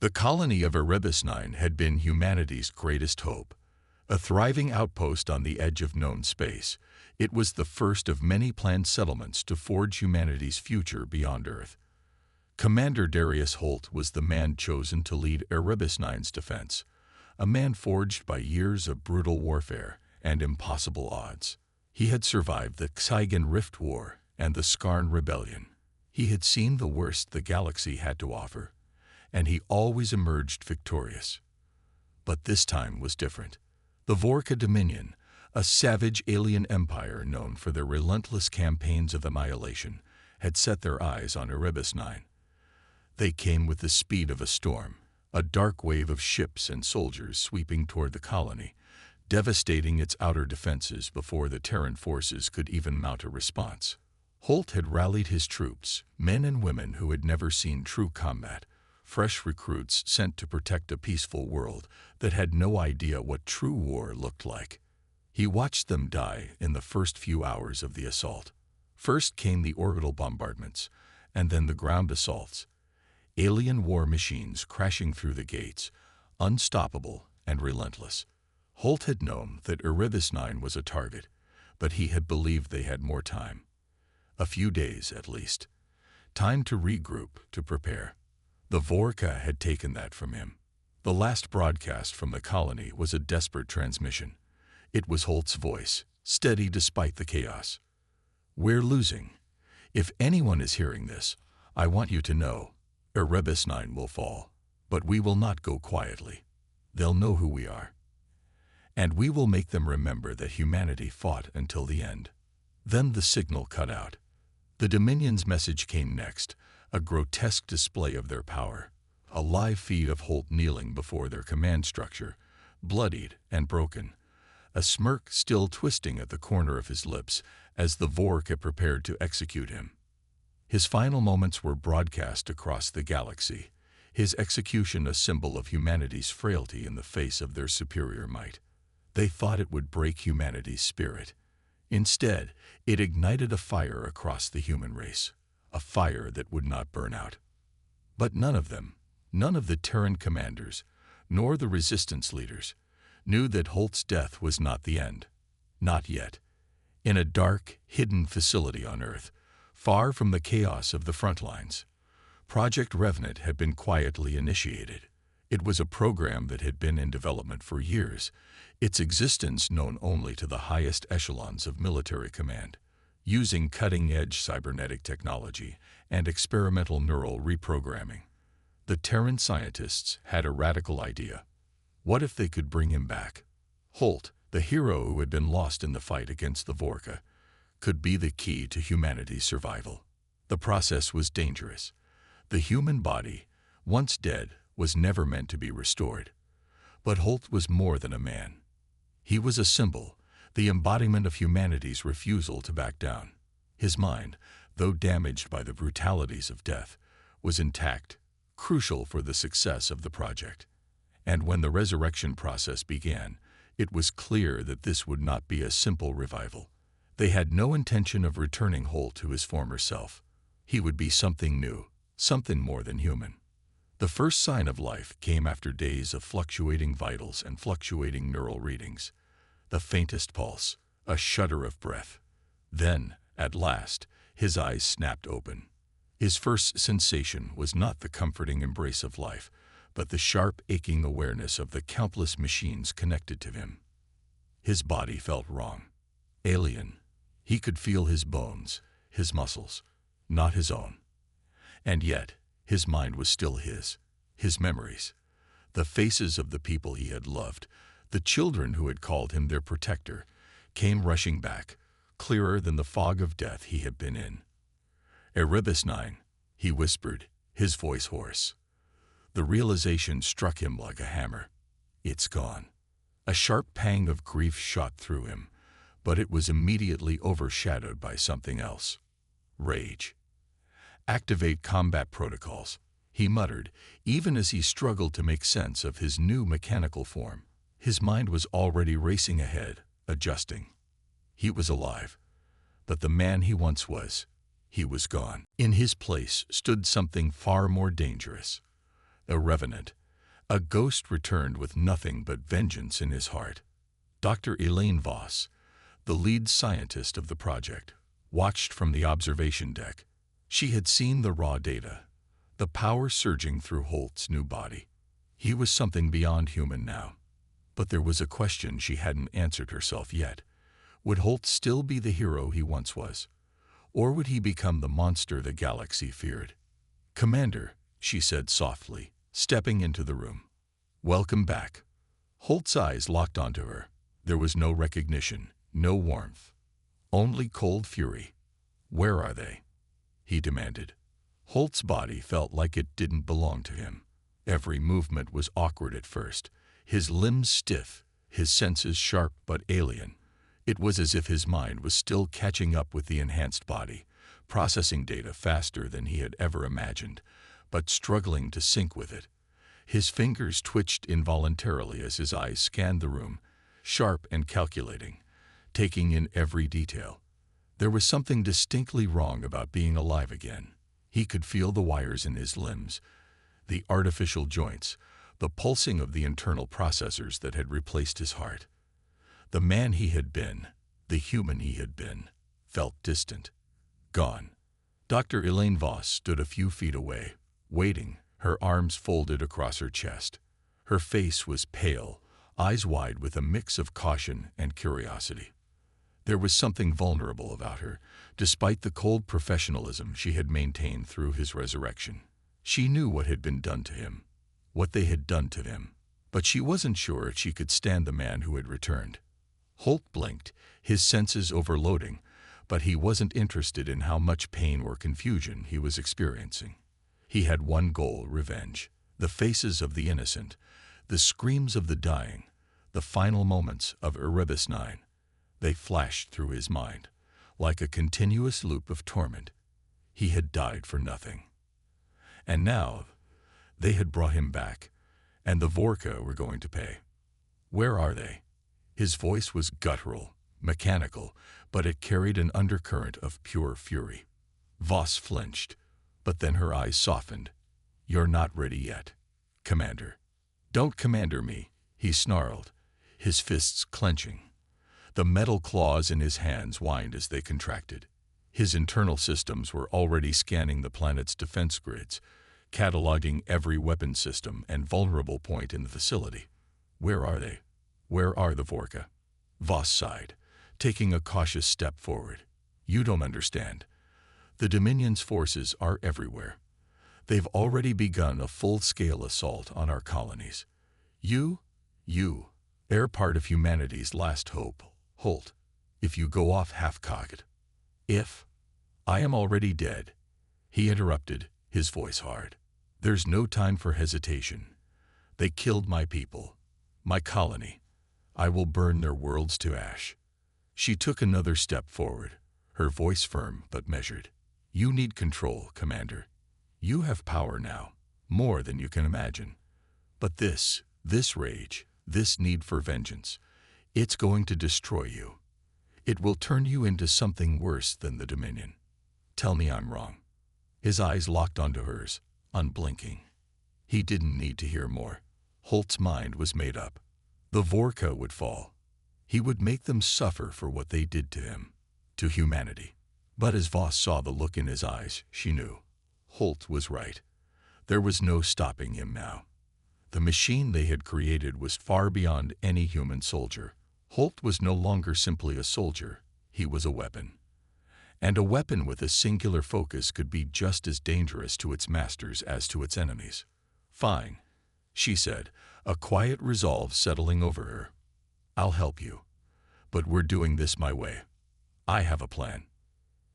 The colony of Erebus 9 had been humanity's greatest hope. A thriving outpost on the edge of known space, it was the first of many planned settlements to forge humanity's future beyond Earth. Commander Darius Holt was the man chosen to lead Erebus 9's defense, a man forged by years of brutal warfare and impossible odds. He had survived the Xigan Rift War and the Skarn Rebellion. He had seen the worst the galaxy had to offer, and he always emerged victorious. But this time was different. The Vorka Dominion, a savage alien empire known for their relentless campaigns of annihilation, had set their eyes on Erebus 9. They came with the speed of a storm, a dark wave of ships and soldiers sweeping toward the colony, devastating its outer defenses before the Terran forces could even mount a response. Holt had rallied his troops, men and women who had never seen true combat, fresh recruits sent to protect a peaceful world that had no idea what true war looked like. He watched them die in the first few hours of the assault. First came the orbital bombardments, and then the ground assaults. Alien war machines crashing through the gates, unstoppable and relentless. Holt had known that Erebus 9 was a target, but he had believed they had more time. A few days, at least. Time to regroup, to prepare. The Vorka had taken that from him. The last broadcast from the colony was a desperate transmission. It was Holt's voice, steady despite the chaos. "We're losing. If anyone is hearing this, I want you to know, Erebus 9 will fall, but we will not go quietly. They'll know who we are. And we will make them remember that humanity fought until the end." Then the signal cut out. The Dominion's message came next, a grotesque display of their power. A live feed of Holt kneeling before their command structure, bloodied and broken, a smirk still twisting at the corner of his lips as the Vorka prepared to execute him. His final moments were broadcast across the galaxy, his execution a symbol of humanity's frailty in the face of their superior might. They thought it would break humanity's spirit. Instead, it ignited a fire across the human race, a fire that would not burn out. But none of them, none of the Terran commanders, nor the resistance leaders, knew that Holt's death was not the end. Not yet. In a dark, hidden facility on Earth, far from the chaos of the front lines, Project Revenant had been quietly initiated. It was a program that had been in development for years, its existence known only to the highest echelons of military command. Using cutting-edge cybernetic technology and experimental neural reprogramming, the Terran scientists had a radical idea. What if they could bring him back? Holt, the hero who had been lost in the fight against the Vorka, could be the key to humanity's survival. The process was dangerous. The human body, once dead, was never meant to be restored. But Holt was more than a man. He was a symbol, the embodiment of humanity's refusal to back down. His mind, though damaged by the brutalities of death, was intact, crucial for the success of the project. And when the resurrection process began, it was clear that this would not be a simple revival. They had no intention of returning Holt to his former self. He would be something new, something more than human. The first sign of life came after days of fluctuating vitals and fluctuating neural readings. The faintest pulse, a shudder of breath. Then, at last, his eyes snapped open. His first sensation was not the comforting embrace of life, but the sharp, aching awareness of the countless machines connected to him. His body felt wrong, alien. He could feel his bones, his muscles, not his own. And yet, his mind was still his memories, the faces of the people he had loved, the children who had called him their protector, came rushing back, clearer than the fog of death he had been in. "Erebus 9, he whispered, his voice hoarse. The realization struck him like a hammer. It's gone. A sharp pang of grief shot through him, but it was immediately overshadowed by something else. Rage. "Activate combat protocols," he muttered, even as he struggled to make sense of his new mechanical form. His mind was already racing ahead, adjusting. He was alive, but the man he once was, he was gone. In his place stood something far more dangerous. A revenant. A ghost returned with nothing but vengeance in his heart. Dr. Elaine Voss, the lead scientist of the project, watched from the observation deck. She had seen the raw data, the power surging through Holt's new body. He was something beyond human now. But there was a question she hadn't answered herself yet. Would Holt still be the hero he once was? Or would he become the monster the galaxy feared? "Commander," she said softly, stepping into the room. "Welcome back." Holt's eyes locked onto her. There was no recognition, no warmth, only cold fury. "Where are they?" he demanded. Holt's body felt like it didn't belong to him. Every movement was awkward at first, his limbs stiff, his senses sharp but alien. It was as if his mind was still catching up with the enhanced body, processing data faster than he had ever imagined, but struggling to sync with it. His fingers twitched involuntarily as his eyes scanned the room, sharp and calculating, taking in every detail. There was something distinctly wrong about being alive again. He could feel the wires in his limbs, the artificial joints, the pulsing of the internal processors that had replaced his heart. The man he had been, the human he had been, felt distant, gone. Dr. Elaine Voss stood a few feet away, waiting, her arms folded across her chest. Her face was pale, eyes wide with a mix of caution and curiosity. There was something vulnerable about her, despite the cold professionalism she had maintained through his resurrection. She knew what had been done to him, what they had done to him, but she wasn't sure if she could stand the man who had returned. Holt blinked, his senses overloading, but he wasn't interested in how much pain or confusion he was experiencing. He had one goal: revenge. The faces of the innocent, the screams of the dying, the final moments of Erebus 9. They flashed through his mind, like a continuous loop of torment. He had died for nothing. And now, they had brought him back, and the Vorka were going to pay. "Where are they?" His voice was guttural, mechanical, but it carried an undercurrent of pure fury. Voss flinched, but then her eyes softened. "You're not ready yet, Commander." "Don't commander me," he snarled, his fists clenching. The metal claws in his hands whined as they contracted. His internal systems were already scanning the planet's defense grids, cataloging every weapon system and vulnerable point in the facility. "Where are they? Where are the Vorka?" Voss sighed, taking a cautious step forward. "You don't understand. The Dominion's forces are everywhere. They've already begun a full-scale assault on our colonies. You are part of humanity's last hope, Holt. If you go off half-cocked, if I am already dead," he interrupted, his voice hard. "There's no time for hesitation. They killed my people, my colony. I will burn their worlds to ash." She took another step forward, her voice firm but measured. "You need control, Commander. You have power now, more than you can imagine. But this rage, this need for vengeance, it's going to destroy you. It will turn you into something worse than the Dominion. Tell me I'm wrong." His eyes locked onto hers, unblinking. He didn't need to hear more. Holt's mind was made up. The Vorka would fall. He would make them suffer for what they did to him, to humanity. But as Voss saw the look in his eyes, she knew. Holt was right. There was no stopping him now. The machine they had created was far beyond any human soldier. Holt was no longer simply a soldier, he was a weapon. And a weapon with a singular focus could be just as dangerous to its masters as to its enemies. "Fine," she said, a quiet resolve settling over her. "I'll help you. But we're doing this my way. I have a plan."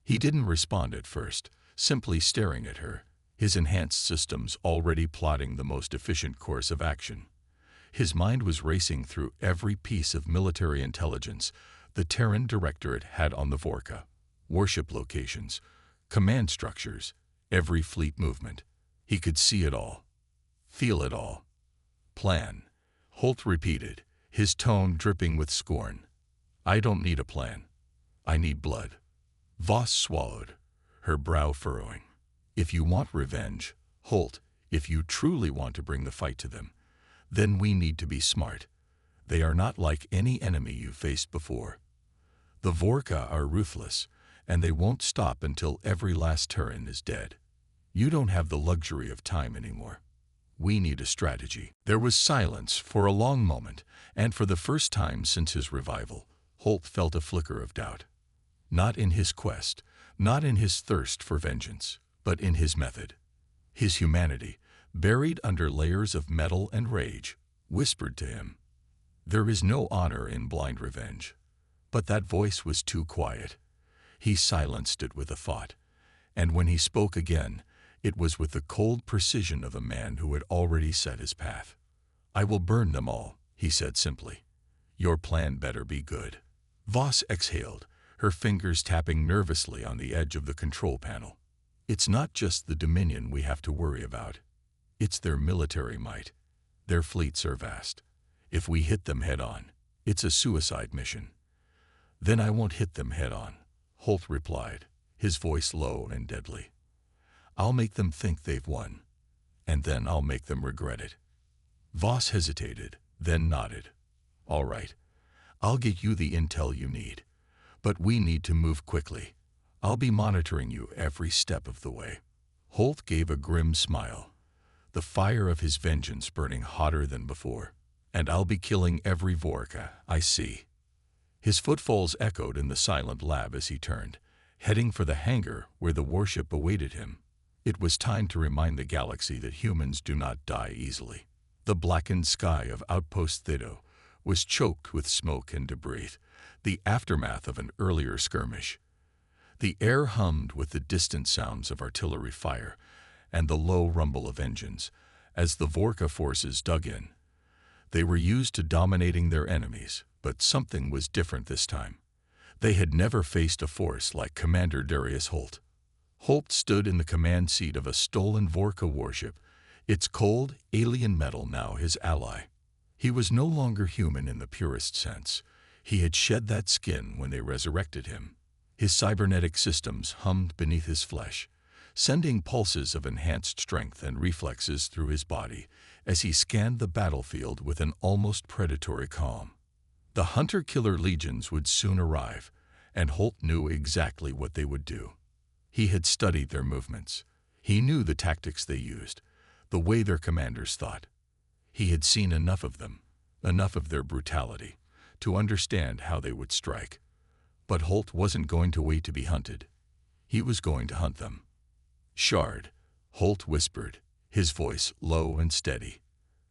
He didn't respond at first, simply staring at her, his enhanced systems already plotting the most efficient course of action. His mind was racing through every piece of military intelligence the Terran Directorate had on the Vorka. Warship locations, command structures, every fleet movement. He could see it all, feel it all. "Plan," Holt repeated, his tone dripping with scorn. "I don't need a plan. I need blood." Voss swallowed, her brow furrowing. "If you want revenge, Holt, If you truly want to bring the fight to them, then we need to be smart. They are not like any enemy you've faced before. The Vorka are ruthless, and they won't stop until every last Terran is dead. You don't have the luxury of time anymore. We need a strategy." There was silence for a long moment, and for the first time since his revival, Holt felt a flicker of doubt. Not in his quest, not in his thirst for vengeance, but in his method. His humanity, buried under layers of metal and rage, whispered to him, "There is no honor in blind revenge." But that voice was too quiet. He silenced it with a thought, and when he spoke again, it was with the cold precision of a man who had already set his path. "I will burn them all," he said simply. "Your plan better be good." Voss exhaled, her fingers tapping nervously on the edge of the control panel. "It's not just the Dominion we have to worry about. It's their military might. Their fleets are vast. If we hit them head-on, it's a suicide mission." "Then I won't hit them head-on," Holt replied, his voice low and deadly. "I'll make them think they've won, and then I'll make them regret it." Voss hesitated, then nodded. "All right. I'll get you the intel you need. But we need to move quickly. I'll be monitoring you every step of the way." Holt gave a grim smile, the fire of his vengeance burning hotter than before. "And I'll be killing every Vorka I see." His footfalls echoed in the silent lab as he turned, heading for the hangar where the warship awaited him. It was time to remind the galaxy that humans do not die easily. The blackened sky of Outpost Theta was choked with smoke and debris, the aftermath of an earlier skirmish. The air hummed with the distant sounds of artillery fire and the low rumble of engines as the Vorka forces dug in. They were used to dominating their enemies, but something was different this time. They had never faced a force like Commander Darius Holt. Holt stood in the command seat of a stolen Vorka warship, its cold, alien metal now his ally. He was no longer human in the purest sense. He had shed that skin when they resurrected him. His cybernetic systems hummed beneath his flesh, sending pulses of enhanced strength and reflexes through his body as he scanned the battlefield with an almost predatory calm. The hunter-killer legions would soon arrive, and Holt knew exactly what they would do. He had studied their movements. He knew the tactics they used, the way their commanders thought. He had seen enough of them, enough of their brutality, to understand how they would strike. But Holt wasn't going to wait to be hunted. He was going to hunt them. "Shard," Holt whispered, his voice low and steady.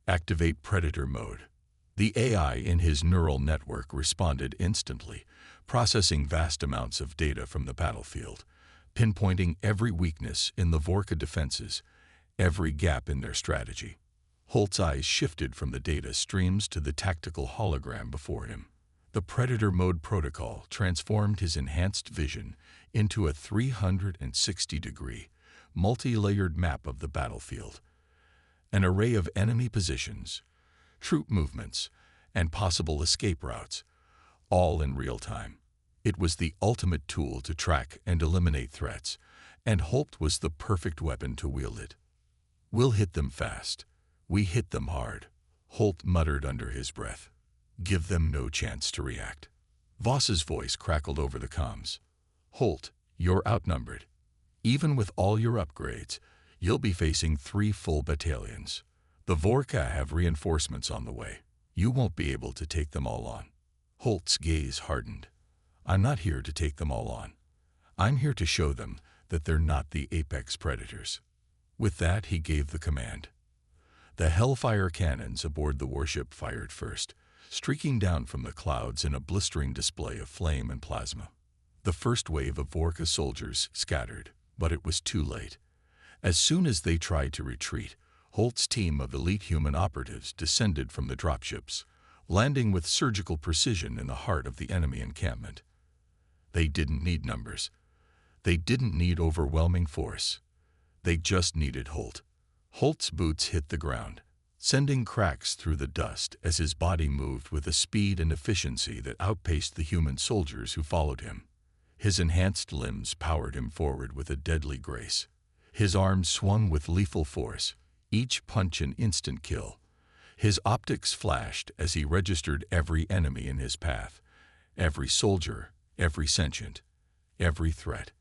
"Activate predator mode." The AI in his neural network responded instantly, processing vast amounts of data from the battlefield, pinpointing every weakness in the Vorka defenses, every gap in their strategy. Holt's eyes shifted from the data streams to the tactical hologram before him. The Predator Mode protocol transformed his enhanced vision into a 360-degree, multi-layered map of the battlefield. An array of enemy positions, troop movements, and possible escape routes, all in real time. It was the ultimate tool to track and eliminate threats, and Holt was the perfect weapon to wield it. "We'll hit them fast. We hit them hard," Holt muttered under his breath. "Give them no chance to react." Voss's voice crackled over the comms. "Holt, you're outnumbered. Even with all your upgrades, you'll be facing 3 full battalions. The Vorka have reinforcements on the way. You won't be able to take them all on." Holt's gaze hardened. "I'm not here to take them all on. I'm here to show them that they're not the apex predators." With that, he gave the command. The Hellfire cannons aboard the warship fired first, streaking down from the clouds in a blistering display of flame and plasma. The first wave of Vorka soldiers scattered, but it was too late. As soon as they tried to retreat, Holt's team of elite human operatives descended from the dropships, landing with surgical precision in the heart of the enemy encampment. They didn't need numbers. They didn't need overwhelming force. They just needed Holt. Holt's boots hit the ground, sending cracks through the dust as his body moved with a speed and efficiency that outpaced the human soldiers who followed him. His enhanced limbs powered him forward with a deadly grace. His arms swung with lethal force, each punch an instant kill. His optics flashed as he registered every enemy in his path, every soldier, every sentient, every threat.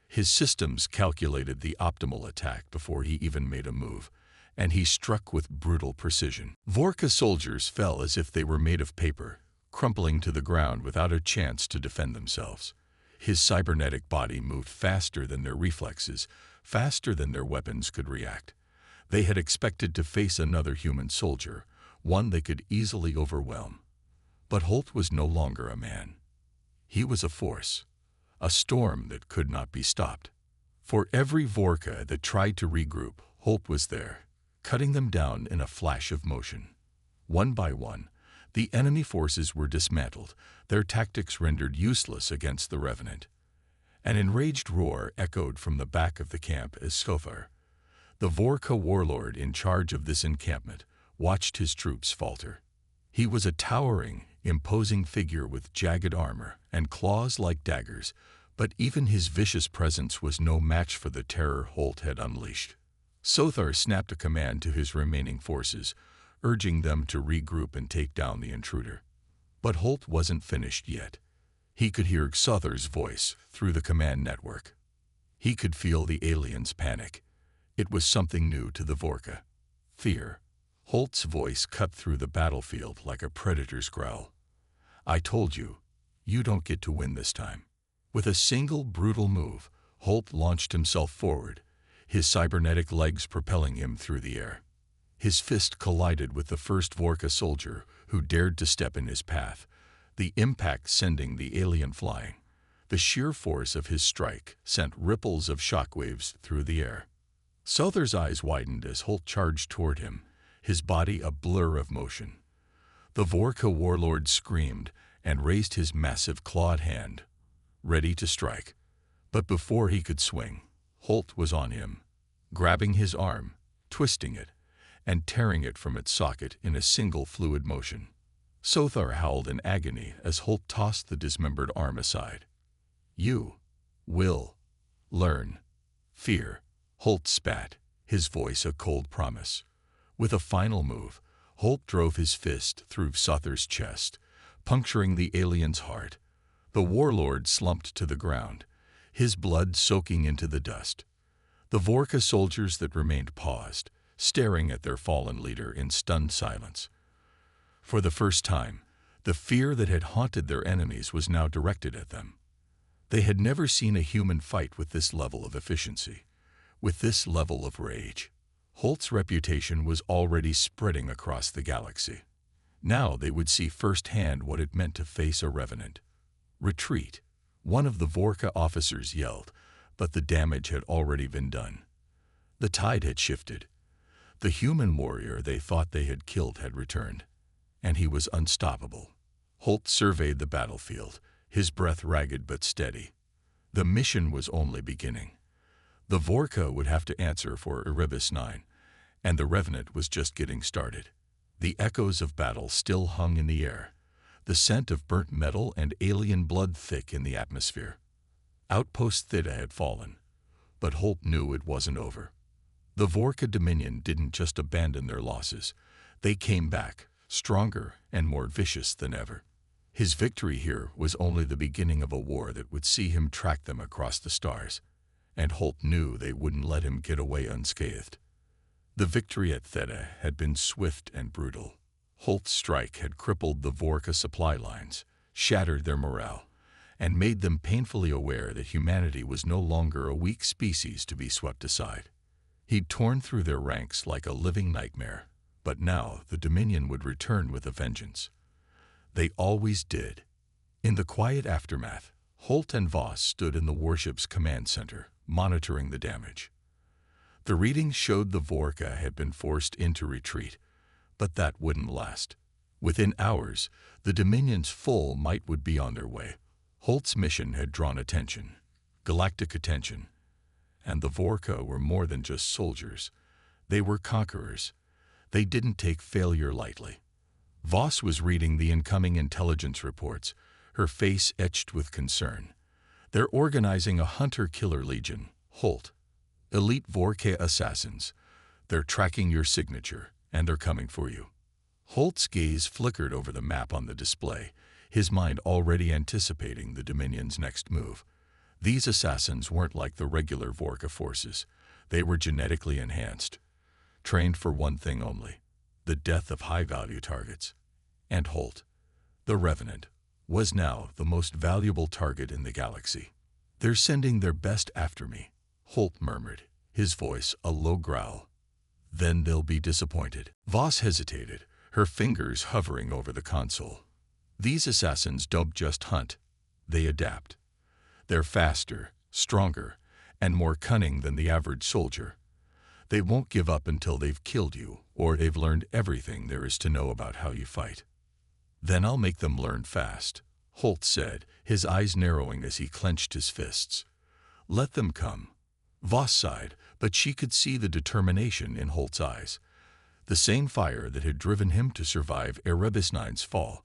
His systems calculated the optimal attack before he even made a move, and he struck with brutal precision. Vorka soldiers fell as if they were made of paper, crumpling to the ground without a chance to defend themselves. His cybernetic body moved faster than their reflexes, faster than their weapons could react. They had expected to face another human soldier, one they could easily overwhelm. But Holt was no longer a man. He was a force, a storm that could not be stopped. For every Vorka that tried to regroup, Holt was there, cutting them down in a flash of motion. One by one, the enemy forces were dismantled, their tactics rendered useless against the Revenant. An enraged roar echoed from the back of the camp as Sci-Fi, the Vorka warlord in charge of this encampment, watched his troops falter. He was a towering, imposing figure with jagged armor and claws like daggers, but even his vicious presence was no match for the terror Holt had unleashed. Sci-Fi snapped a command to his remaining forces, urging them to regroup and take down the intruder. But Holt wasn't finished yet. He could hear Sci-Fi's voice through the command network. He could feel the aliens' panic. It was something new to the Vorka. Fear. Holt's voice cut through the battlefield like a predator's growl. I told you, you don't get to win this time. With a single brutal move, Holt launched himself forward, his cybernetic legs propelling him through the air. His fist collided with the first Vorka soldier who dared to step in his path, the impact sending the alien flying. The sheer force of his strike sent ripples of shockwaves through the air. Sci-Fi's eyes widened as Holt charged toward him, his body a blur of motion. The Vorka warlord screamed and raised his massive clawed hand, ready to strike. But before he could swing, Holt was on him, grabbing his arm, twisting it, and tearing it from its socket in a single fluid motion. Sci-Fi howled in agony as Holt tossed the dismembered arm aside. You will learn fear. Holt spat, his voice a cold promise. With a final move, Holt drove his fist through Sci-Fi's chest, puncturing the alien's heart. The warlord slumped to the ground, his blood soaking into the dust. The Vorka soldiers that remained paused, staring at their fallen leader in stunned silence. For the first time, the fear that had haunted their enemies was now directed at them. They had never seen a human fight with this level of efficiency, with this level of rage. Holt's reputation was already spreading across the galaxy. Now they would see firsthand what it meant to face a Revenant. Retreat, one of the Vorka officers yelled, but the damage had already been done. The tide had shifted. The human warrior they thought they had killed had returned, and he was unstoppable. Holt surveyed the battlefield, his breath ragged but steady. The mission was only beginning. The Vorka would have to answer for Erebus 9, and the Revenant was just getting started. The echoes of battle still hung in the air, the scent of burnt metal and alien blood thick in the atmosphere. Outpost Theta had fallen, but Holt knew it wasn't over. The Vorka Dominion didn't just abandon their losses. They came back, stronger and more vicious than ever. His victory here was only the beginning of a war that would see him track them across the stars, and Holt knew they wouldn't let him get away unscathed. The victory at Theta had been swift and brutal. Holt's strike had crippled the Vorka supply lines, shattered their morale, and made them painfully aware that humanity was no longer a weak species to be swept aside. He'd torn through their ranks like a living nightmare, but now the Dominion would return with a vengeance. They always did. In the quiet aftermath, Holt and Voss stood in the warship's command center, monitoring the damage. The readings showed the Vorka had been forced into retreat, but that wouldn't last. Within hours, the Dominion's full might would be on their way. Holt's mission had drawn attention, galactic attention, and the Vorka were more than just soldiers. They were conquerors. They didn't take failure lightly. Voss was reading the incoming intelligence reports, her face etched with concern. They're organizing a hunter-killer legion, Holt. Elite Vorka assassins. They're tracking your signature, and they're coming for you." Holt's gaze flickered over the map on the display, his mind already anticipating the Dominion's next move. These assassins weren't like the regular Vorka forces. They were genetically enhanced, trained for one thing only: the death of high-value targets. And Holt, the Revenant, was now the most valuable target in the galaxy. "They're sending their best after me," Holt murmured, his voice a low growl. "Then they'll be disappointed." Voss hesitated, her fingers hovering over the console. "These assassins don't just hunt, they adapt. They're faster, stronger, and more cunning than the average soldier. They won't give up until they've killed you, or they've learned everything there is to know about how you fight." "Then I'll make them learn fast," Holt said, his eyes narrowing as he clenched his fists. "Let them come." Voss sighed, but she could see the determination in Holt's eyes. The same fire that had driven him to survive Erebus IX's fall.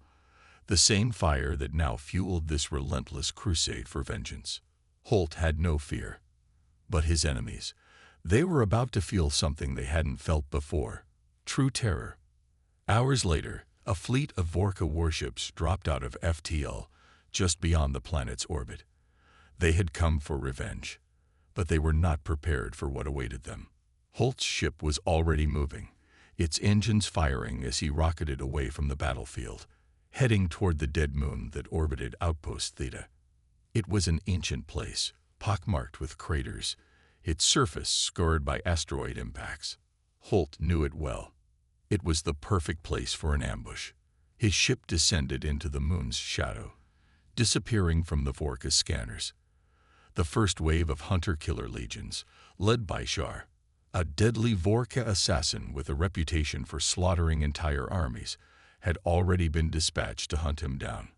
The same fire that now fueled this relentless crusade for vengeance. Holt had no fear. But his enemies, they were about to feel something they hadn't felt before: true terror. Hours later, a fleet of Vorka warships dropped out of FTL, just beyond the planet's orbit. They had come for revenge, but they were not prepared for what awaited them. Holt's ship was already moving, its engines firing as he rocketed away from the battlefield, heading toward the dead moon that orbited Outpost Theta. It was an ancient place, pockmarked with craters, its surface scarred by asteroid impacts. Holt knew it well. It was the perfect place for an ambush. His ship descended into the moon's shadow, disappearing from the Vorka scanners. The first wave of hunter-killer legions, led by Shar, a deadly Vorka assassin with a reputation for slaughtering entire armies, had already been dispatched to hunt him down.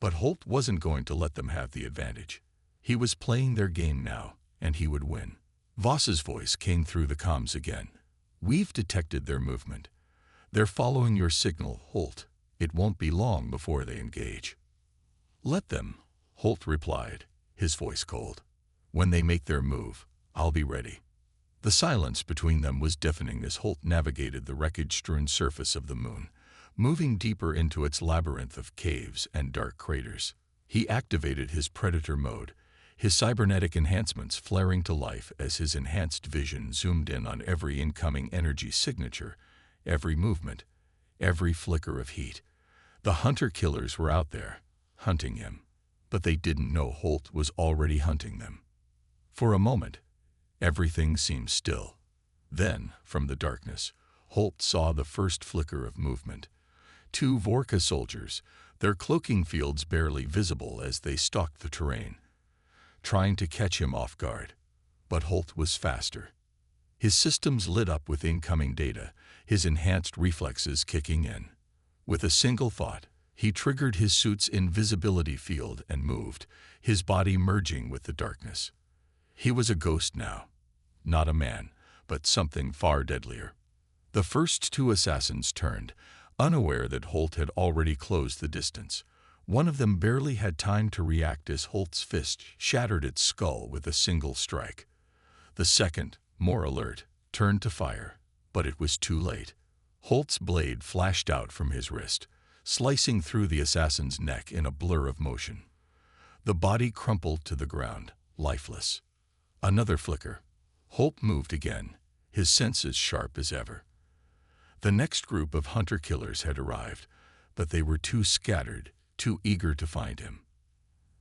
But Holt wasn't going to let them have the advantage. He was playing their game now, and he would win. Voss's voice came through the comms again. "We've detected their movement. They're following your signal, Holt. It won't be long before they engage." "Let them," Holt replied, his voice cold. "When they make their move, I'll be ready." The silence between them was deafening as Holt navigated the wreckage-strewn surface of the moon, moving deeper into its labyrinth of caves and dark craters. He activated his Predator mode, his cybernetic enhancements flaring to life as his enhanced vision zoomed in on every incoming energy signature, every movement, every flicker of heat. The hunter-killers were out there, hunting him, but they didn't know Holt was already hunting them. For a moment, everything seemed still. Then, from the darkness, Holt saw the first flicker of movement. Two Vorka soldiers, their cloaking fields barely visible as they stalked the terrain, trying to catch him off guard. But Holt was faster. His systems lit up with incoming data, his enhanced reflexes kicking in. With a single thought, he triggered his suit's invisibility field and moved, his body merging with the darkness. He was a ghost now. Not a man, but something far deadlier. The first two assassins turned, unaware that Holt had already closed the distance. One of them barely had time to react as Holt's fist shattered its skull with a single strike. The second, more alert, turned to fire, but it was too late. Holt's blade flashed out from his wrist, slicing through the assassin's neck in a blur of motion. The body crumpled to the ground, lifeless. Another flicker. Holt moved again, his senses sharp as ever. The next group of hunter-killers had arrived, but they were too scattered, too eager to find him.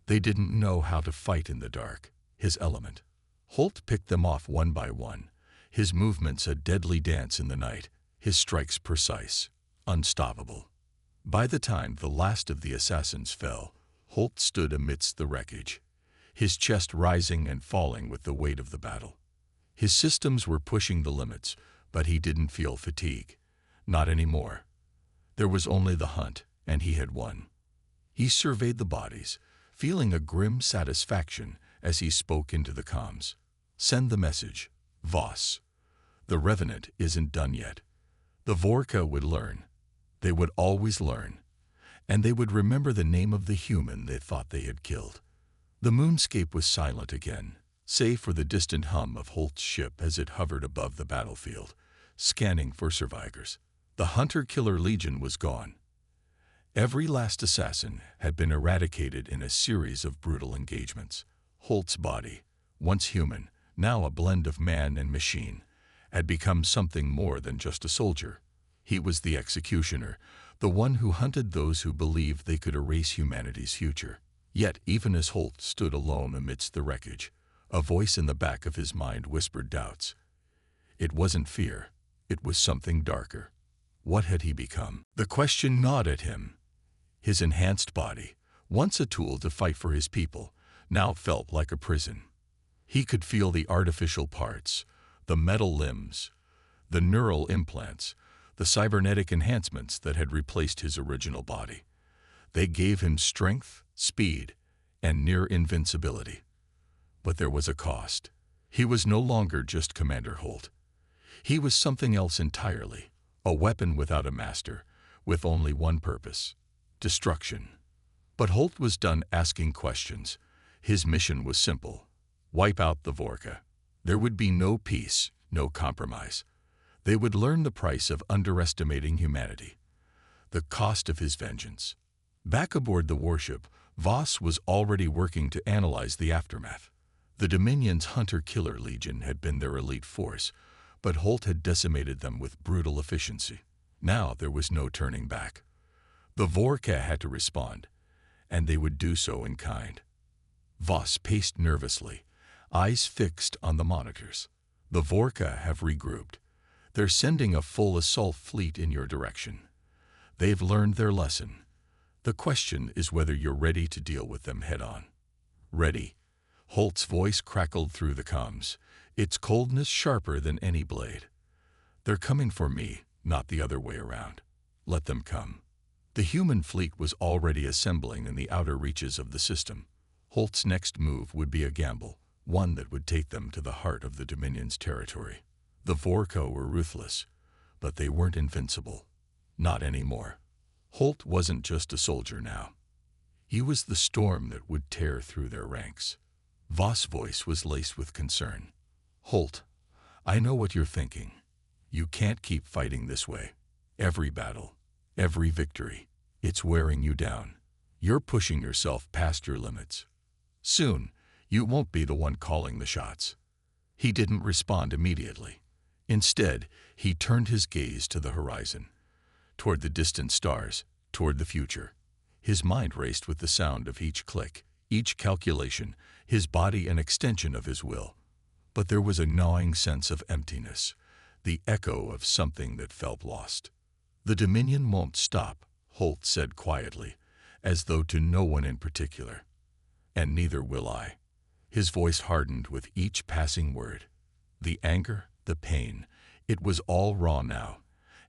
They didn't know how to fight in the dark, his element. Holt picked them off one by one, his movements a deadly dance in the night, his strikes precise, unstoppable. By the time the last of the assassins fell, Holt stood amidst the wreckage, his chest rising and falling with the weight of the battle. His systems were pushing the limits, but he didn't feel fatigue. Not anymore. There was only the hunt, and he had won. He surveyed the bodies, feeling a grim satisfaction as he spoke into the comms. "Send the message, Voss. The Revenant isn't done yet. The Vorka would learn. They would always learn. And they would remember the name of the human they thought they had killed." The moonscape was silent again, save for the distant hum of Holt's ship as it hovered above the battlefield, scanning for survivors. The Hunter-Killer Legion was gone. Every last assassin had been eradicated in a series of brutal engagements. Holt's body, once human, now a blend of man and machine, had become something more than just a soldier. He was the executioner, the one who hunted those who believed they could erase humanity's future. Yet, even as Holt stood alone amidst the wreckage, a voice in the back of his mind whispered doubts. It wasn't fear, it was something darker. What had he become? The question gnawed at him. His enhanced body, once a tool to fight for his people, now felt like a prison. He could feel the artificial parts, the metal limbs, the neural implants, the cybernetic enhancements that had replaced his original body. They gave him strength, speed, and near invincibility. But there was a cost. He was no longer just Commander Holt. He was something else entirely, a weapon without a master, with only one purpose: destruction. But Holt was done asking questions. His mission was simple: wipe out the Vorka. There would be no peace, no compromise. They would learn the price of underestimating humanity, the cost of his vengeance. Back aboard the warship, Voss was already working to analyze the aftermath. The Dominion's Hunter-Killer Legion had been their elite force, but Holt had decimated them with brutal efficiency. Now there was no turning back. The Vorka had to respond, and they would do so in kind. Voss paced nervously, eyes fixed on the monitors. The Vorka have regrouped. They're sending a full assault fleet in your direction. They've learned their lesson. The question is whether you're ready to deal with them head-on. Ready. Holt's voice crackled through the comms, its coldness sharper than any blade. They're coming for me, not the other way around. Let them come. The human fleet was already assembling in the outer reaches of the system. Holt's next move would be a gamble, one that would take them to the heart of the Dominion's territory. The Vorka were ruthless, but they weren't invincible. Not anymore. Holt wasn't just a soldier now. He was the storm that would tear through their ranks. Voss' voice was laced with concern. Holt, I know what you're thinking. You can't keep fighting this way. Every battle, every victory, it's wearing you down. You're pushing yourself past your limits. Soon, you won't be the one calling the shots. He didn't respond immediately. Instead, he turned his gaze to the horizon, toward the distant stars, toward the future. His mind raced with the sound of each click, each calculation, his body an extension of his will. But there was a gnawing sense of emptiness, the echo of something that felt lost. The Dominion won't stop, Holt said quietly, as though to no one in particular. And neither will I. His voice hardened with each passing word. The anger, the pain, it was all raw now,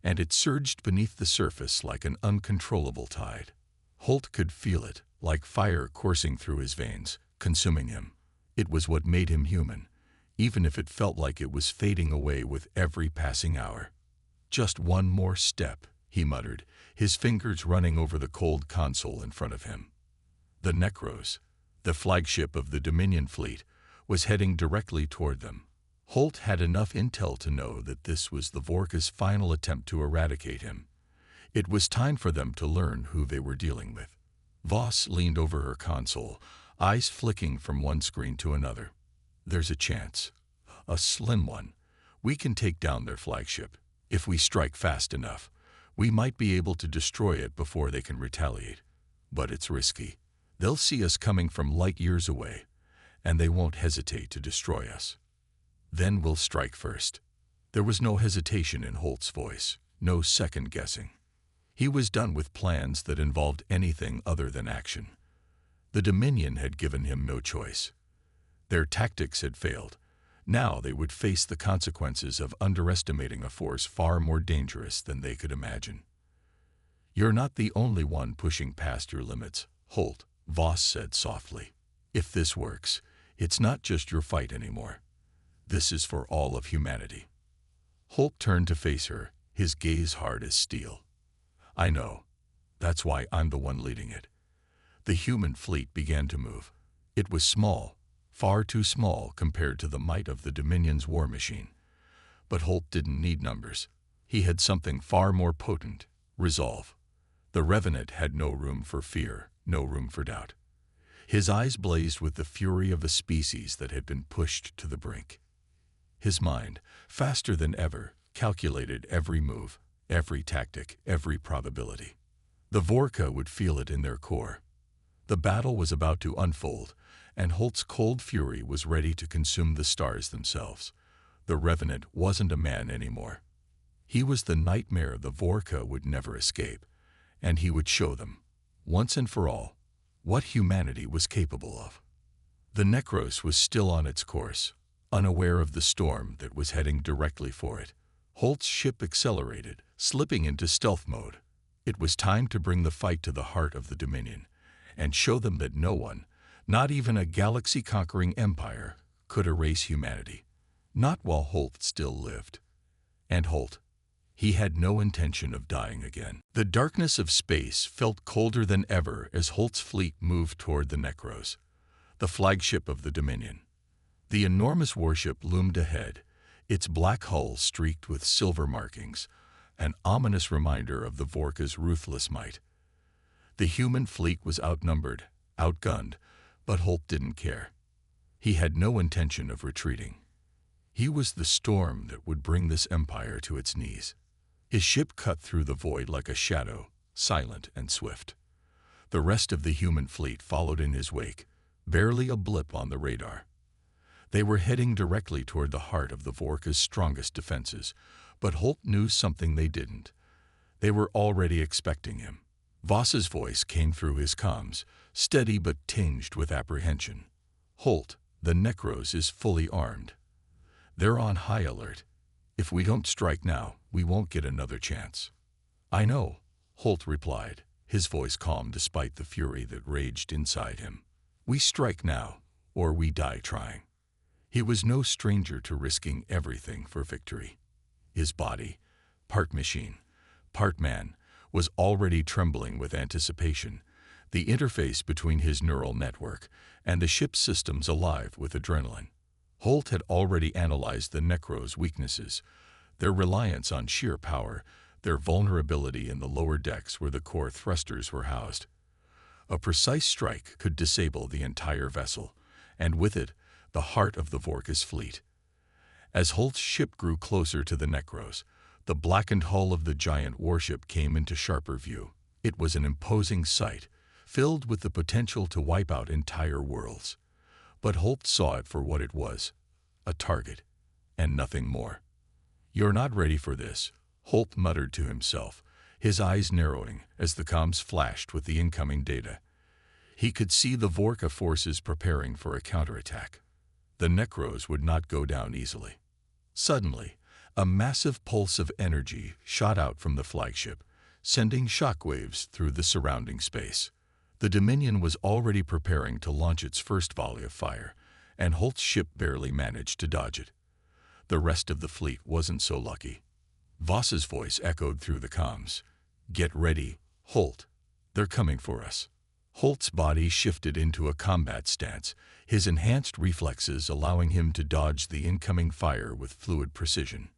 and it surged beneath the surface like an uncontrollable tide. Holt could feel it, like fire coursing through his veins, consuming him. It was what made him human, even if it felt like it was fading away with every passing hour. Just one more step, he muttered, his fingers running over the cold console in front of him. The Necros, the flagship of the Dominion fleet, was heading directly toward them. Holt had enough intel to know that this was the Vorka's final attempt to eradicate him. It was time for them to learn who they were dealing with. Voss leaned over her console, eyes flicking from one screen to another. There's a chance. A slim one. We can take down their flagship. If we strike fast enough, we might be able to destroy it before they can retaliate. But it's risky. They'll see us coming from light years away, and they won't hesitate to destroy us. Then we'll strike first. There was no hesitation in Holt's voice, no second guessing. He was done with plans that involved anything other than action. The Dominion had given him no choice. Their tactics had failed. Now they would face the consequences of underestimating a force far more dangerous than they could imagine. You're not the only one pushing past your limits, Holt, Voss said softly. If this works, it's not just your fight anymore. This is for all of humanity. Holt turned to face her, his gaze hard as steel. I know. That's why I'm the one leading it. The human fleet began to move. It was small, far too small compared to the might of the Dominion's war machine. But Holt didn't need numbers. He had something far more potent: resolve. The Revenant had no room for fear, no room for doubt. His eyes blazed with the fury of a species that had been pushed to the brink. His mind, faster than ever, calculated every move, every tactic, every probability. The Vorka would feel it in their core. The battle was about to unfold, and Holt's cold fury was ready to consume the stars themselves. The Revenant wasn't a man anymore. He was the nightmare the Vorka would never escape, and he would show them, once and for all, what humanity was capable of. The Necros was still on its course, unaware of the storm that was heading directly for it. Holt's ship accelerated, slipping into stealth mode. It was time to bring the fight to the heart of the Dominion, and show them that no one, not even a galaxy-conquering empire, could erase humanity. Not while Holt still lived. And Holt, he had no intention of dying again. The darkness of space felt colder than ever as Holt's fleet moved toward the Necros, the flagship of the Dominion. The enormous warship loomed ahead, its black hull streaked with silver markings, an ominous reminder of the Vorka's ruthless might. The human fleet was outnumbered, outgunned, but Holt didn't care. He had no intention of retreating. He was the storm that would bring this empire to its knees. His ship cut through the void like a shadow, silent and swift. The rest of the human fleet followed in his wake, barely a blip on the radar. They were heading directly toward the heart of the Vorka's strongest defenses, but Holt knew something they didn't. They were already expecting him. Voss's voice came through his comms, steady but tinged with apprehension. "Holt, the Necros is fully armed. They're on high alert. If we don't strike now, we won't get another chance." "I know," Holt replied, his voice calm despite the fury that raged inside him. "We strike now, or we die trying." He was no stranger to risking everything for victory. His body, part machine, part man, was already trembling with anticipation, the interface between his neural network and the ship's systems alive with adrenaline. Holt had already analyzed the Necros' weaknesses, their reliance on sheer power, their vulnerability in the lower decks where the core thrusters were housed. A precise strike could disable the entire vessel, and with it, the heart of the Vorka's fleet. As Holt's ship grew closer to the Necros, the blackened hull of the giant warship came into sharper view. It was an imposing sight, filled with the potential to wipe out entire worlds. But Holt saw it for what it was, a target, and nothing more. "You're not ready for this," Holt muttered to himself, his eyes narrowing as the comms flashed with the incoming data. He could see the Vorka forces preparing for a counterattack. The Necros would not go down easily. Suddenly, a massive pulse of energy shot out from the flagship, sending shockwaves through the surrounding space. The Dominion was already preparing to launch its first volley of fire, and Holt's ship barely managed to dodge it. The rest of the fleet wasn't so lucky. Voss's voice echoed through the comms. "Get ready, Holt. They're coming for us." Holt's body shifted into a combat stance, his enhanced reflexes allowing him to dodge the incoming fire with fluid precision.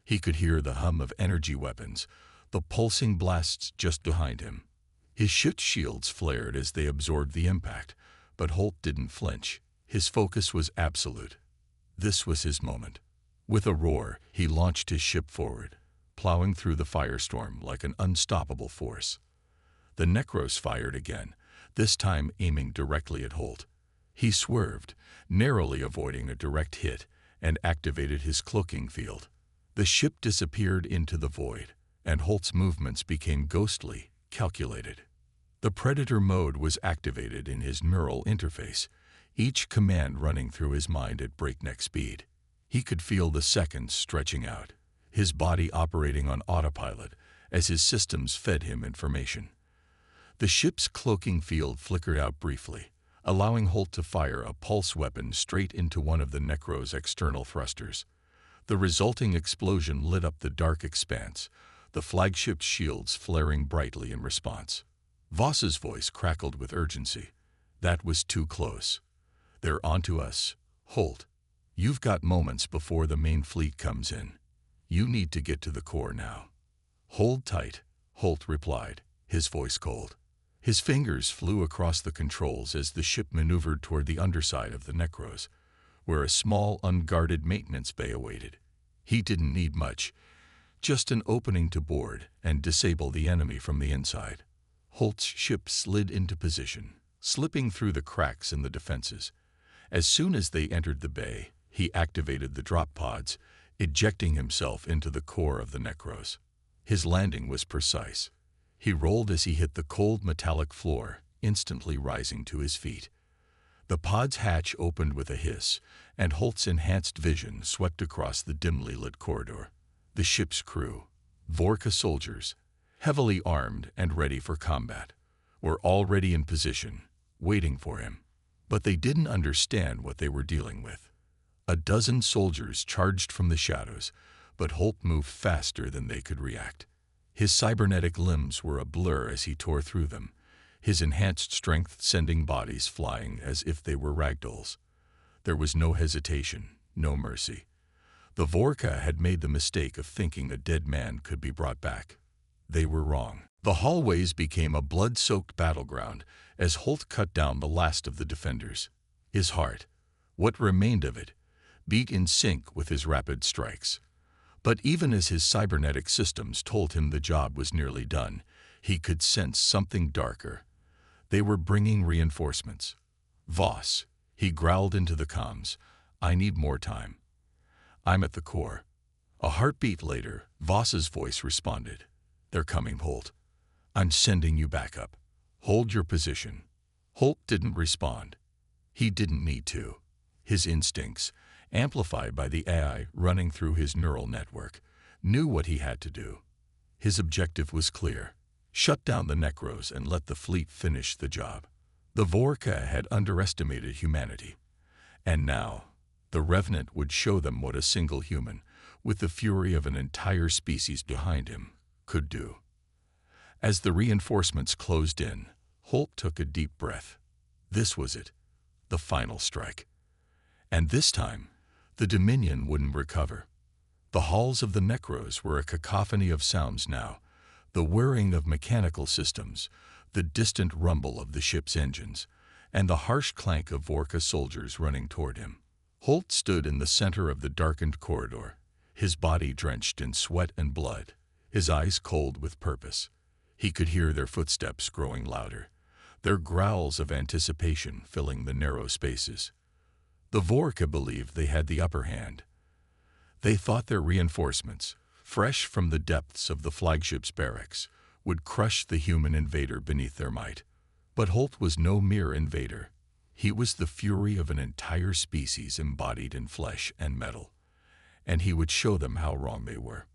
He could hear the hum of energy weapons, the pulsing blasts just behind him. His ship's shields flared as they absorbed the impact, but Holt didn't flinch. His focus was absolute. This was his moment. With a roar, he launched his ship forward, plowing through the firestorm like an unstoppable force. The Necros fired again, this time aiming directly at Holt. He swerved, narrowly avoiding a direct hit, and activated his cloaking field. The ship disappeared into the void, and Holt's movements became ghostly, calculated. The Predator mode was activated in his neural interface, each command running through his mind at breakneck speed. He could feel the seconds stretching out, his body operating on autopilot as his systems fed him information. The ship's cloaking field flickered out briefly, allowing Holt to fire a pulse weapon straight into one of the Necros' external thrusters. The resulting explosion lit up the dark expanse, the flagship's shields flaring brightly in response. Voss's voice crackled with urgency. "That was too close. They're onto us. Holt, you've got moments before the main fleet comes in." You need to get to the core now. Hold tight, Holt replied, his voice cold. His fingers flew across the controls as the ship maneuvered toward the underside of the Necros, where a small, unguarded maintenance bay awaited. He didn't need much, just an opening to board and disable the enemy from the inside. Holt's ship slid into position, slipping through the cracks in the defenses. As soon as they entered the bay, he activated the drop pods, ejecting himself into the core of the Necros. His landing was precise. He rolled as he hit the cold metallic floor, instantly rising to his feet. The pod's hatch opened with a hiss, and Holt's enhanced vision swept across the dimly lit corridor. The ship's crew, Vorka soldiers, heavily armed and ready for combat, were already in position, waiting for him. But they didn't understand what they were dealing with. A dozen soldiers charged from the shadows, but Holt moved faster than they could react. His cybernetic limbs were a blur as he tore through them, his enhanced strength sending bodies flying as if they were ragdolls. There was no hesitation, no mercy. The Vorka had made the mistake of thinking a dead man could be brought back. They were wrong. The hallways became a blood-soaked battleground as Holt cut down the last of the defenders. His heart, what remained of it, beat in sync with his rapid strikes. But even as his cybernetic systems told him the job was nearly done, he could sense something darker. They were bringing reinforcements. Voss, he growled into the comms, I need more time. I'm at the core. A heartbeat later, Voss's voice responded. They're coming, Holt. I'm sending you back up. Hold your position. Holt didn't respond. He didn't need to. His instincts, amplified by the AI running through his neural network, knew what he had to do. His objective was clear. Shut down the Necros and let the fleet finish the job. The Vorka had underestimated humanity. And now, the Revenant would show them what a single human, with the fury of an entire species behind him, could do. As the reinforcements closed in, Holt took a deep breath. This was it, the final strike. And this time, the Dominion wouldn't recover. The halls of the Necros were a cacophony of sounds now, the whirring of mechanical systems, the distant rumble of the ship's engines, and the harsh clank of Vorka soldiers running toward him. Holt stood in the center of the darkened corridor, his body drenched in sweat and blood, his eyes cold with purpose. He could hear their footsteps growing louder, their growls of anticipation filling the narrow spaces. The Vorka believed they had the upper hand. They thought their reinforcements, fresh from the depths of the flagship's barracks, would crush the human invader beneath their might. But Holt was no mere invader. He was the fury of an entire species embodied in flesh and metal, and he would show them how wrong they were.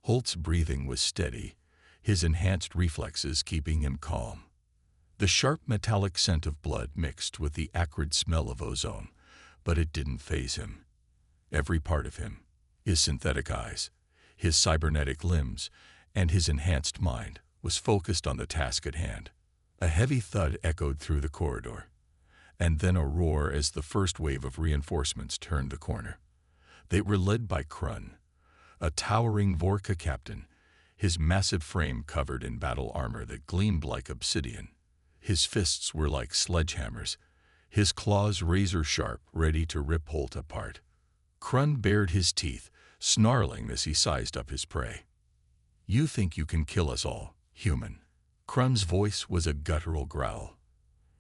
Holt's breathing was steady, his enhanced reflexes keeping him calm. The sharp metallic scent of blood mixed with the acrid smell of ozone, but it didn't faze him. Every part of him, his synthetic eyes, his cybernetic limbs, and his enhanced mind, was focused on the task at hand. A heavy thud echoed through the corridor, and then a roar as the first wave of reinforcements turned the corner. They were led by Krun, a towering Vorka captain, his massive frame covered in battle armor that gleamed like obsidian. His fists were like sledgehammers, his claws razor-sharp, ready to rip Holt apart. Krun bared his teeth, snarling as he sized up his prey. You think you can kill us all, human? Krun's voice was a guttural growl.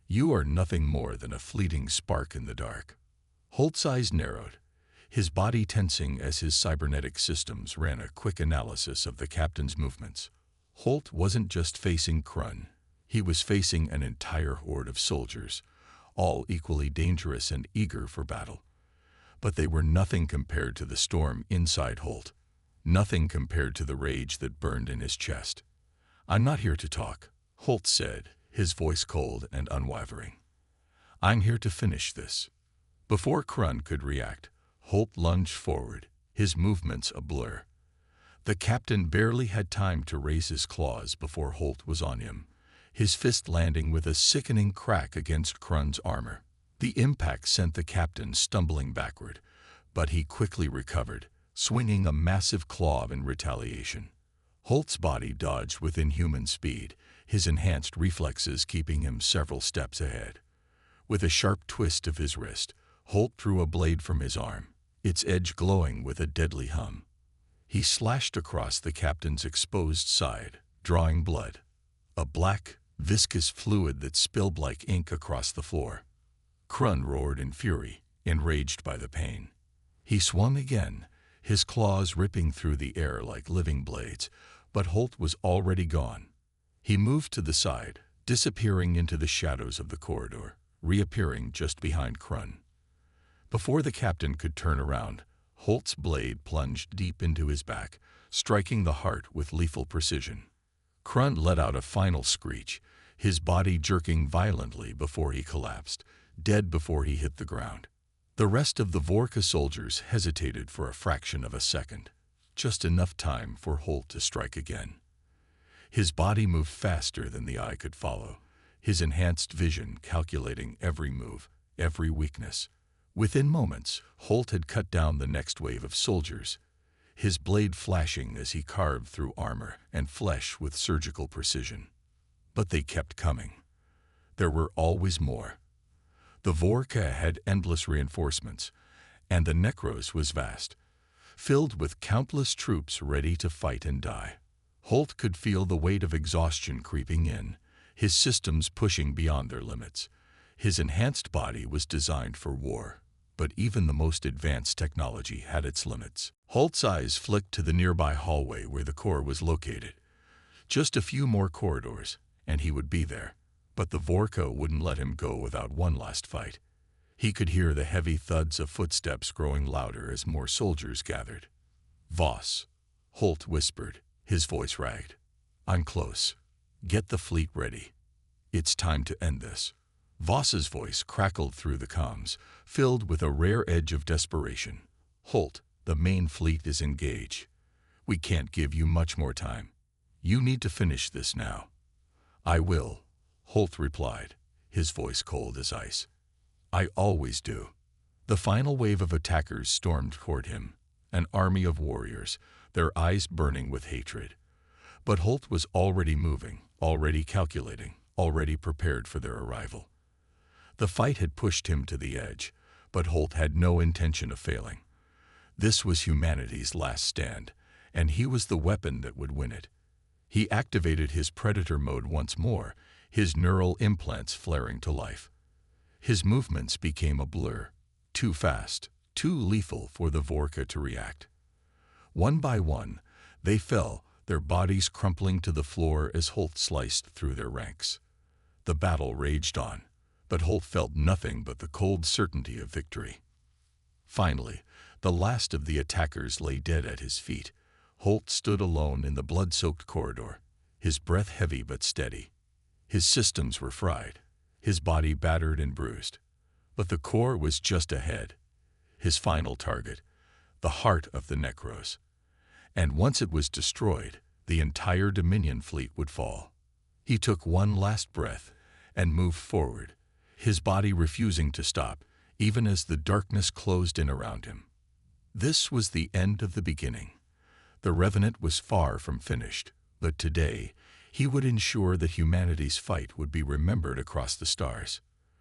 You are nothing more than a fleeting spark in the dark. Holt's eyes narrowed, his body tensing as his cybernetic systems ran a quick analysis of the captain's movements. Holt wasn't just facing Krun. He was facing an entire horde of soldiers, all equally dangerous and eager for battle. But they were nothing compared to the storm inside Holt, nothing compared to the rage that burned in his chest. I'm not here to talk, Holt said, his voice cold and unwavering. I'm here to finish this. Before Krun could react, Holt lunged forward, his movements a blur. The captain barely had time to raise his claws before Holt was on him, his fist landing with a sickening crack against Krun's armor. The impact sent the captain stumbling backward, but he quickly recovered, swinging a massive claw in retaliation. Holt's body dodged with inhuman speed, his enhanced reflexes keeping him several steps ahead. With a sharp twist of his wrist, Holt drew a blade from his arm, its edge glowing with a deadly hum. He slashed across the captain's exposed side, drawing blood, a black, viscous fluid that spilled like ink across the floor. Krun roared in fury, enraged by the pain. He swung again, his claws ripping through the air like living blades, but Holt was already gone. He moved to the side, disappearing into the shadows of the corridor, reappearing just behind Krun. Before the captain could turn around, Holt's blade plunged deep into his back, striking the heart with lethal precision. Krun let out a final screech, his body jerking violently before he collapsed, dead before he hit the ground. The rest of the Vorka soldiers hesitated for a fraction of a second, just enough time for Holt to strike again. His body moved faster than the eye could follow, his enhanced vision calculating every move, every weakness. Within moments, Holt had cut down the next wave of soldiers, his blade flashing as he carved through armor and flesh with surgical precision. But they kept coming. There were always more. The Vorka had endless reinforcements, and the Necros was vast, filled with countless troops ready to fight and die. Holt could feel the weight of exhaustion creeping in, his systems pushing beyond their limits. His enhanced body was designed for war, but even the most advanced technology had its limits. Holt's eyes flicked to the nearby hallway where the core was located. Just a few more corridors, and he would be there. But the Vorka wouldn't let him go without one last fight. He could hear the heavy thuds of footsteps growing louder as more soldiers gathered. "Voss," Holt whispered, his voice ragged. "I'm close. Get the fleet ready. It's time to end this." Voss's voice crackled through the comms, filled with a rare edge of desperation. "Holt, the main fleet is engaged. We can't give you much more time. You need to finish this now." "I will," Holt replied, his voice cold as ice. "I always do." The final wave of attackers stormed toward him, an army of warriors, their eyes burning with hatred. But Holt was already moving, already calculating, already prepared for their arrival. The fight had pushed him to the edge, but Holt had no intention of failing. This was humanity's last stand, and he was the weapon that would win it. He activated his predator mode once more, his neural implants flaring to life. His movements became a blur, too fast, too lethal for the Vorka to react. One by one, they fell, their bodies crumpling to the floor as Holt sliced through their ranks. The battle raged on, but Holt felt nothing but the cold certainty of victory. Finally, the last of the attackers lay dead at his feet. Holt stood alone in the blood-soaked corridor, his breath heavy but steady. His systems were fried, his body battered and bruised. But the core was just ahead, his final target, the heart of the Necros. And once it was destroyed, the entire Dominion fleet would fall. He took one last breath and moved forward, his body refusing to stop, even as the darkness closed in around him. This was the end of the beginning. The Revenant was far from finished, but today he would ensure that humanity's fight would be remembered across the stars.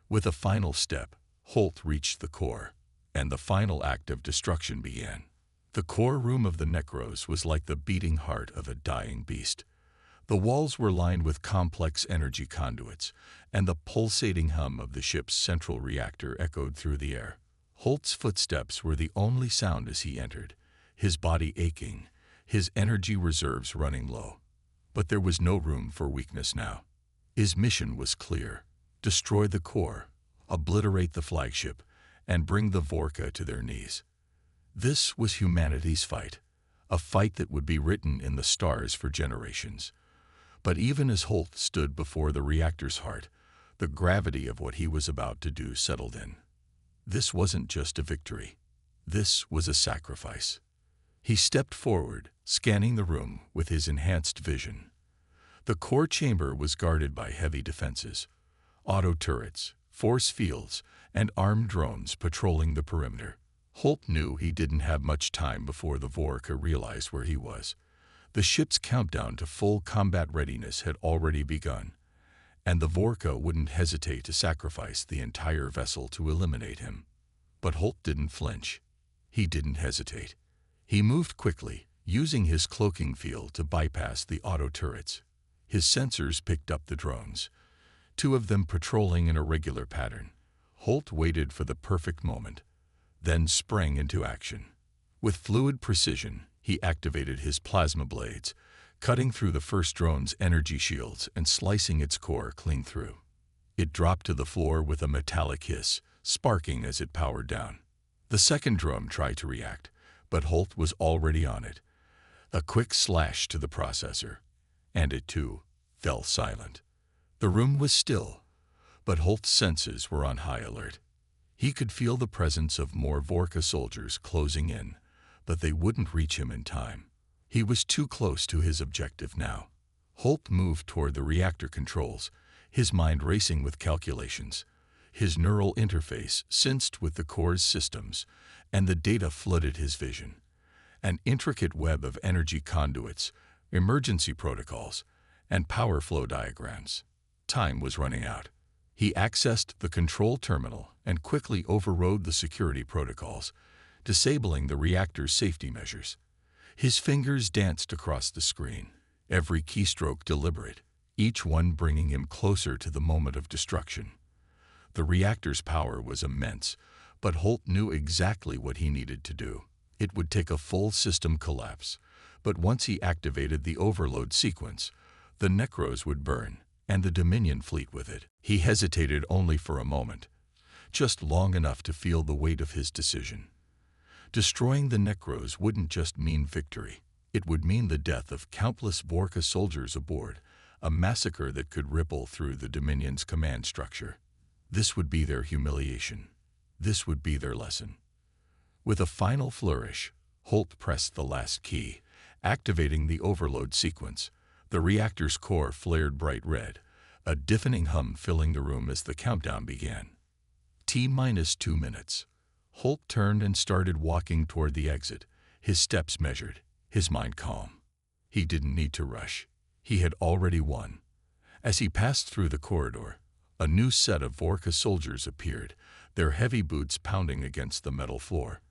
With a final step, Holt reached the core, and the final act of destruction began. The core room of the Necros was like the beating heart of a dying beast. The walls were lined with complex energy conduits, and the pulsating hum of the ship's central reactor echoed through the air. Holt's footsteps were the only sound as he entered, his body aching, his energy reserves running low. But there was no room for weakness now. His mission was clear: destroy the core, obliterate the flagship, and bring the Vorka to their knees. This was humanity's fight, a fight that would be written in the stars for generations. But even as Holt stood before the reactor's heart, the gravity of what he was about to do settled in. This wasn't just a victory. This was a sacrifice. He stepped forward, scanning the room with his enhanced vision. The core chamber was guarded by heavy defenses, auto turrets, force fields, and armed drones patrolling the perimeter. Holt knew he didn't have much time before the Vorka realized where he was. The ship's countdown to full combat readiness had already begun, and the Vorka wouldn't hesitate to sacrifice the entire vessel to eliminate him. But Holt didn't flinch. He didn't hesitate. He moved quickly, using his cloaking field to bypass the auto turrets. His sensors picked up the drones, 2 of them patrolling in a regular pattern. Holt waited for the perfect moment, then sprang into action. With fluid precision, he activated his plasma blades, cutting through the first drone's energy shields and slicing its core clean through. It dropped to the floor with a metallic hiss, sparking as it powered down. The second drone tried to react, but Holt was already on it. A quick slash to the processor, and it too fell silent. The room was still, but Holt's senses were on high alert. He could feel the presence of more Vorka soldiers closing in, but they wouldn't reach him in time. He was too close to his objective now. Holt moved toward the reactor controls, his mind racing with calculations. His neural interface synced with the core's systems, and the data flooded his vision. An intricate web of energy conduits, emergency protocols, and power flow diagrams. Time was running out. He accessed the control terminal and quickly overrode the security protocols, disabling the reactor's safety measures. His fingers danced across the screen, every keystroke deliberate, each one bringing him closer to the moment of destruction. The reactor's power was immense, but Holt knew exactly what he needed to do. It would take a full system collapse, but once he activated the overload sequence, the Necros would burn, and the Dominion fleet with it. He hesitated only for a moment, just long enough to feel the weight of his decision. Destroying the Necros wouldn't just mean victory. It would mean the death of countless Vorka soldiers aboard, a massacre that could ripple through the Dominion's command structure. This would be their humiliation. This would be their lesson. With a final flourish, Holt pressed the last key, activating the overload sequence. The reactor's core flared bright red, a deafening hum filling the room as the countdown began. T-2 minutes. Holt turned and started walking toward the exit, his steps measured, his mind calm. He didn't need to rush. He had already won. As he passed through the corridor, a new set of Vorka soldiers appeared, their heavy boots pounding against the metal floor.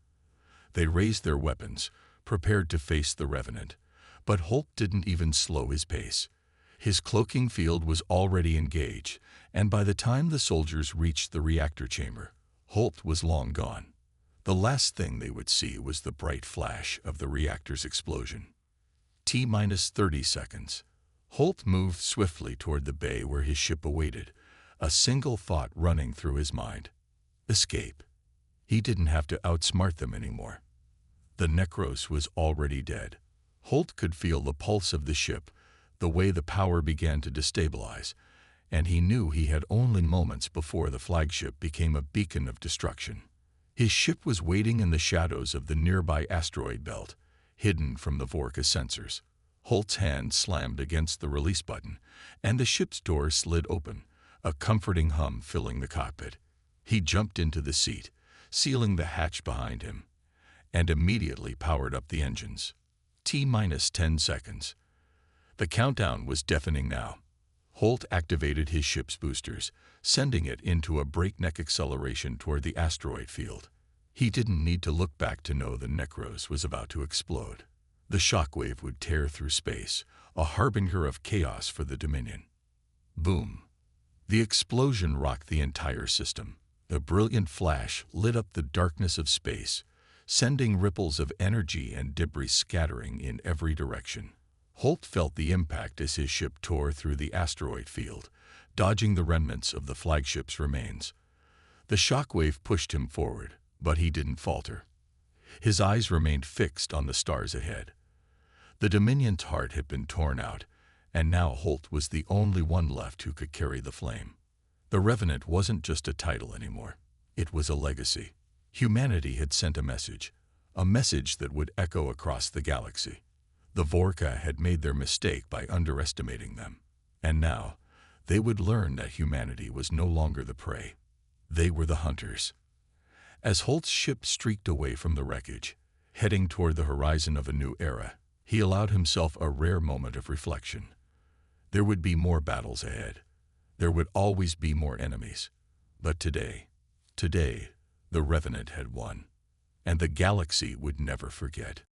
They raised their weapons, prepared to face the Revenant, but Holt didn't even slow his pace. His cloaking field was already engaged, and by the time the soldiers reached the reactor chamber, Holt was long gone. The last thing they would see was the bright flash of the reactor's explosion. T-30 seconds. Holt moved swiftly toward the bay where his ship awaited, a single thought running through his mind. Escape. He didn't have to outsmart them anymore. The Necros was already dead. Holt could feel the pulse of the ship, the way the power began to destabilize, and he knew he had only moments before the flagship became a beacon of destruction. His ship was waiting in the shadows of the nearby asteroid belt, hidden from the Vorka sensors. Holt's hand slammed against the release button, and the ship's door slid open, a comforting hum filling the cockpit. He jumped into the seat, sealing the hatch behind him, and immediately powered up the engines. T-10 seconds. The countdown was deafening now. Holt activated his ship's boosters, sending it into a breakneck acceleration toward the asteroid field. He didn't need to look back to know the Necros was about to explode. The shockwave would tear through space, a harbinger of chaos for the Dominion. Boom. The explosion rocked the entire system. A brilliant flash lit up the darkness of space, sending ripples of energy and debris scattering in every direction. Holt felt the impact as his ship tore through the asteroid field, dodging the remnants of the flagship's remains. The shockwave pushed him forward, but he didn't falter. His eyes remained fixed on the stars ahead. The Dominion's heart had been torn out, and now Holt was the only one left who could carry the flame. The Revenant wasn't just a title anymore. It was a legacy. Humanity had sent a message that would echo across the galaxy. The Vorka had made their mistake by underestimating them, and now they would learn that humanity was no longer the prey. They were the hunters. As Holt's ship streaked away from the wreckage, heading toward the horizon of a new era, he allowed himself a rare moment of reflection. There would be more battles ahead. There would always be more enemies. But today, the Revenant had won, and the galaxy would never forget.